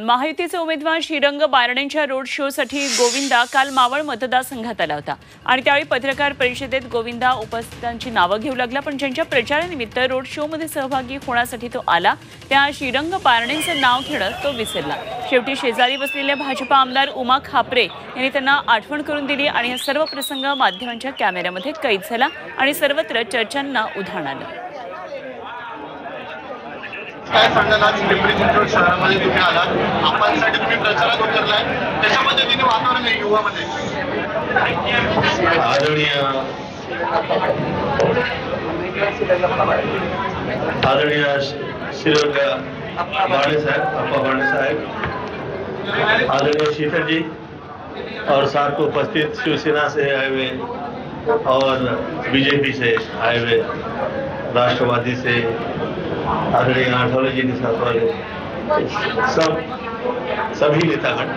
महायुतीचे उमेदवार श्रीरंग बारणेंच्या रोड शोसाठी गोविंदा काल मावळ मतदारसंघात आला होता आणि त्यावेळी पत्रकार परिषदेत गोविंदा उपस्थितांची नावं घेऊ लागला, पण ज्यांच्या प्रचारानिमित्त रोड शोमध्ये सहभागी होण्यासाठी तो आला त्या श्रीरंग बारणेंचं नाव घेणं तो विसरला। शेवटी शेजारी बसलेल्या भाजपा आमदार उमा खापरे यांनी त्यांना आठवण करून दिली आणि हा सर्व प्रसंग माध्यमांच्या कॅमेऱ्यामध्ये कैद झाला आणि सर्वत्र चर्चांना उधाण आलं। काय सांगाल, आज पिंपरी चिंचवड शहरामध्ये तुम्ही आलात, आपल्यासाठी तुम्ही प्रचारात उतरलाय, कशा पद्धतीने वातावरण आहे युवामध्ये? आदरणीय श्रीरंग बारणे साहब, अप्पा बारणे साहब, आदरणीय शीतल जी और साथ उपस्थित शिवसेना से आए हुए और बीजेपी से आए हुए, राष्ट्रवादी से आदरणीय आठवले जी के साथ वाले सभी नेतागण।